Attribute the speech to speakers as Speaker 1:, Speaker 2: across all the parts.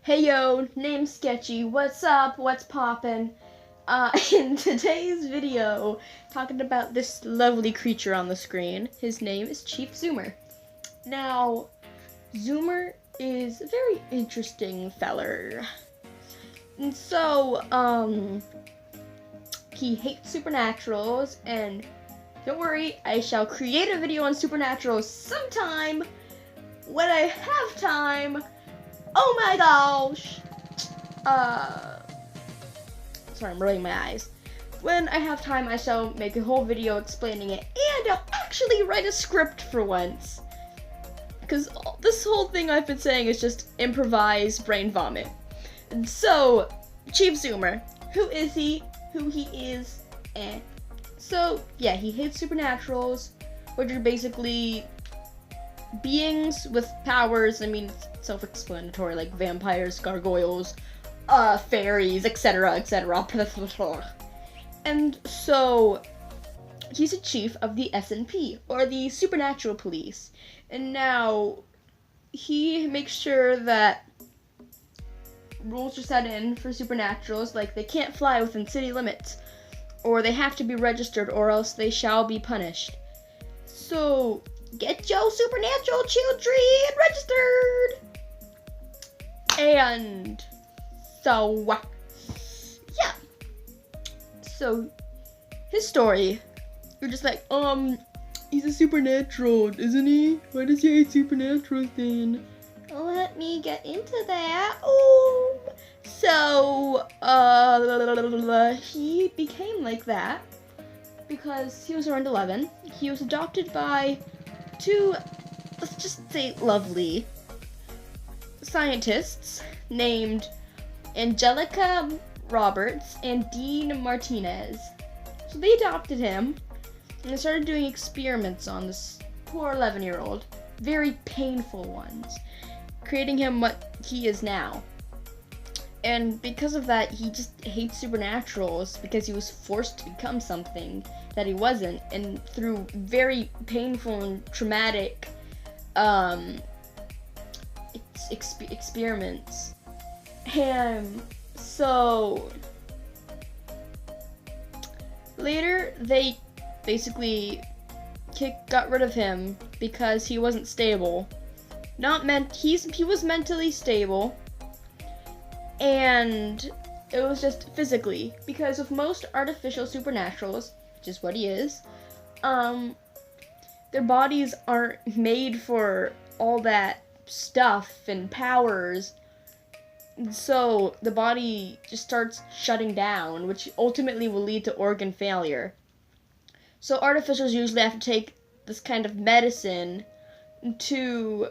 Speaker 1: Hey yo, name's Sketchy. What's up? What's poppin'? In today's video, talking about this lovely creature on the screen. His name is Chief Zoomer. Now, Zoomer is a very interesting feller. And so, he hates supernaturals, and don't worry, I shall create a video on supernaturals sometime when I have time. Oh my gosh! Sorry, I'm rolling my eyes. When I have time, I shall make a whole video explaining it, and I'll actually write a script for once. Because this whole thing I've been saying is just improvised brain vomit. And so, Chief Zoomer, who is he? Who he is? So, yeah, he hates supernaturals, which are basically beings with powers. I mean, it's self-explanatory, like vampires, gargoyles, fairies, etc., etc. And so, he's a chief of the S&P, or the Supernatural Police. And now, he makes sure that rules are set in for supernaturals, like they can't fly within city limits, or they have to be registered, or else they shall be punished. So, get your supernatural children registered! And so, yeah. So, his story, you're just like, he's a supernatural, isn't he? Why does he hate supernaturals then? Let me get into that. So, he became like that because he was around 11. He was adopted by two, let's just say, lovely scientists named Angelica Roberts and Dean Martinez. So they adopted him and they started doing experiments on this poor 11-year-old, very painful ones, creating him what he is now. And because of that, he just hates supernaturals because he was forced to become something that he wasn't, and through very painful and traumatic experiments. And so later they basically got rid of him because he wasn't stable. He was mentally stable, and it was just physically, because with most artificial supernaturals, which is what he is, their bodies aren't made for all that stuff and powers, and so the body just starts shutting down, which ultimately will lead to organ failure. So artificials usually have to take this kind of medicine to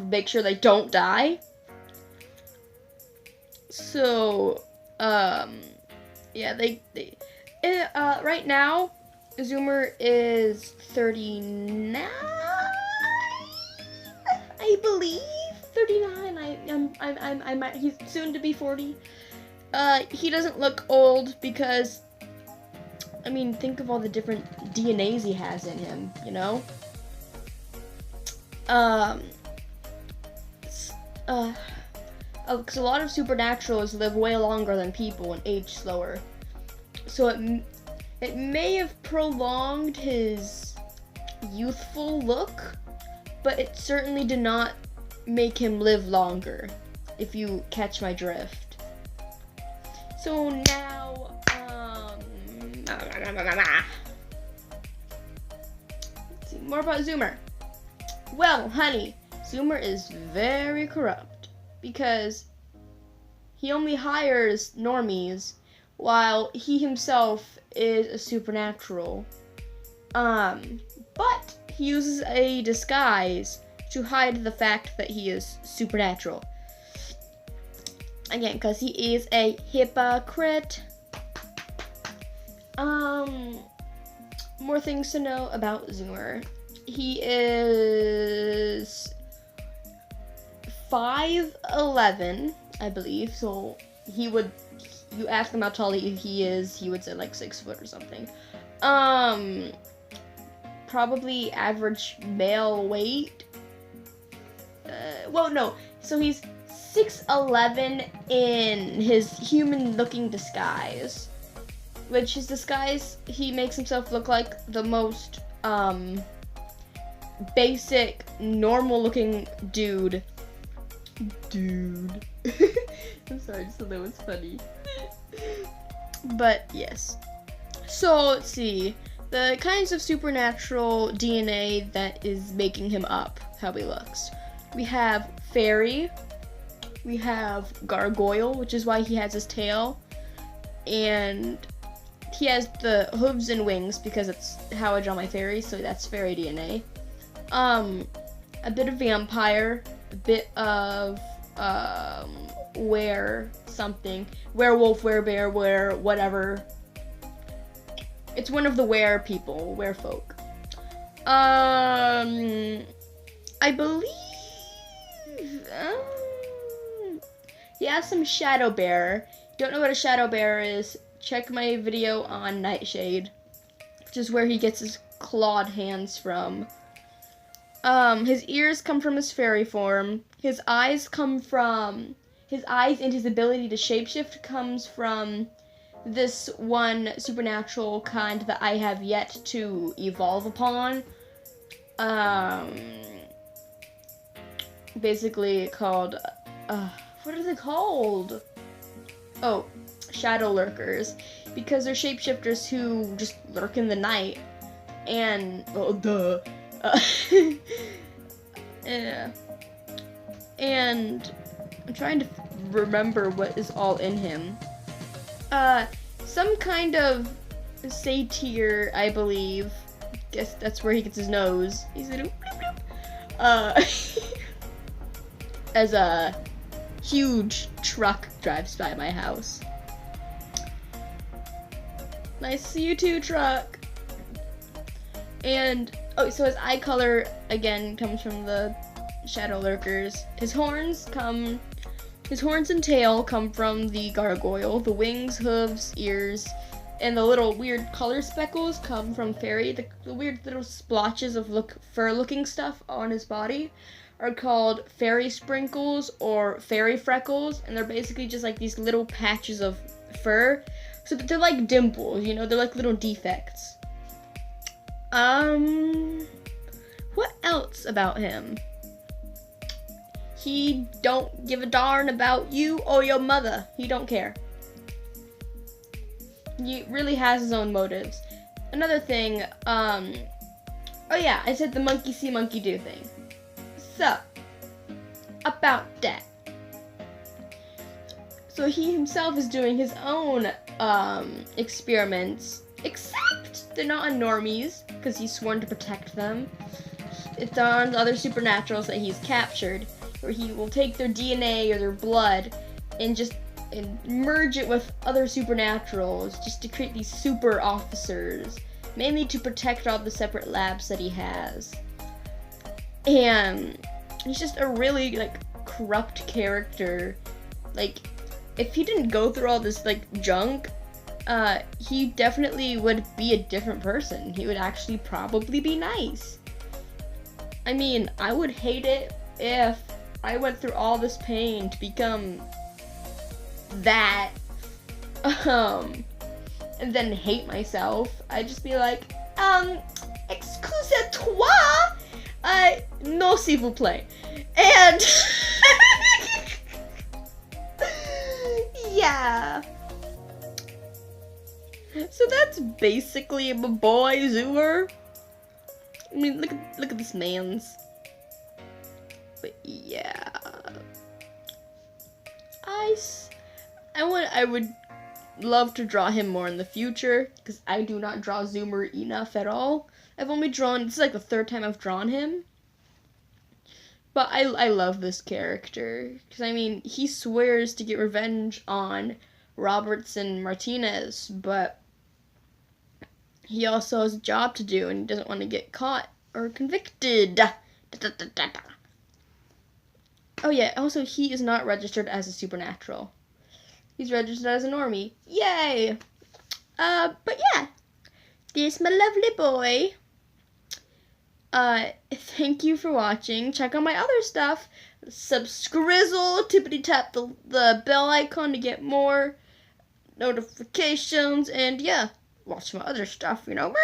Speaker 1: make sure they don't die. So, yeah, right now, Zoomer is 39, I believe. 39. He's soon to be 40. He doesn't look old because, I mean, think of all the different DNAs he has in him, you know? Because a lot of supernaturals live way longer than people and age slower. So it may have prolonged his youthful look, but it certainly did not make him live longer, if you catch my drift. So now, let's see, more about Zoomer. Well, honey, Zoomer is very corrupt because he only hires normies while he himself is a supernatural. But he uses a disguise to hide the fact that he is supernatural. Again, because he is a hypocrite. More things to know about Zoomer. He is 5'11", I believe. So you ask him how tall he is, he would say like 6 foot or something. Probably average male weight. well, no. So he's 6'11" in his human-looking disguise. Which his disguise, he makes himself look like the most, basic, normal-looking dude. I'm sorry, I just thought that was funny. But, yes. So, let's see. The kinds of supernatural DNA that is making him up, how he looks. We have fairy. We have gargoyle, which is why he has his tail. And he has the hooves and wings because it's how I draw my fairy, so that's fairy DNA. A bit of vampire, a bit of werewolf, werebear, whatever. It's one of the werefolk. I believe he has some shadow bear. Don't know what a shadow bear is? Check my video on Nightshade, which is where he gets his clawed hands from. His ears come from his fairy form. His eyes and his ability to shapeshift comes from this one supernatural kind that I have yet to evolve upon. Basically called, what are they called? Oh, shadow lurkers, because they're shapeshifters who just lurk in the night, and yeah. And I'm trying to remember what is all in him. Some kind of satyr, I believe. Guess that's where he gets his nose. He's a as a huge truck drives by my house. Nice to see you too, truck. And so his eye color again comes from the shadow lurkers. His horns and tail come from the gargoyle. The wings, hooves, ears, and the little weird color speckles come from fairy. The weird little splotches of fur-looking stuff on his body are called fairy sprinkles or fairy freckles, and they're basically just like these little patches of fur. So they're like dimples, they're like little defects. What else about him? He don't give a darn about you or your mother. He don't care. He really has his own motives. Another thing, oh yeah, I said the monkey see, monkey do thing. So, about that. So he himself is doing his own, experiments, except they're not on normies, because he's sworn to protect them. It's on other supernaturals that he's captured, where he will take their DNA or their blood and merge it with other supernaturals just to create these super officers, mainly to protect all the separate labs that he has. And he's just a really, corrupt character. If he didn't go through all this, junk, he definitely would be a different person. He would actually probably be nice. I mean, I would hate it if I went through all this pain to become that, and then hate myself. I'd just be like, excusez-toi, no s'il vous plaît. And, yeah. So that's basically my boy Zoomer. I mean, look at this man's. But yeah, I would love to draw him more in the future, because I do not draw Zoomer enough at all. I've only drawn, this is the third time I've drawn him. But I love this character, because I mean, he swears to get revenge on Robertson Martinez, but he also has a job to do, and he doesn't want to get caught or convicted. Oh yeah, also he is not registered as a supernatural. He's registered as a normie. Yay! But yeah, this my lovely boy. Thank you for watching. Check out my other stuff. Subscrizzle, tippity tap the bell icon to get more notifications, and yeah, watch my other stuff, you know.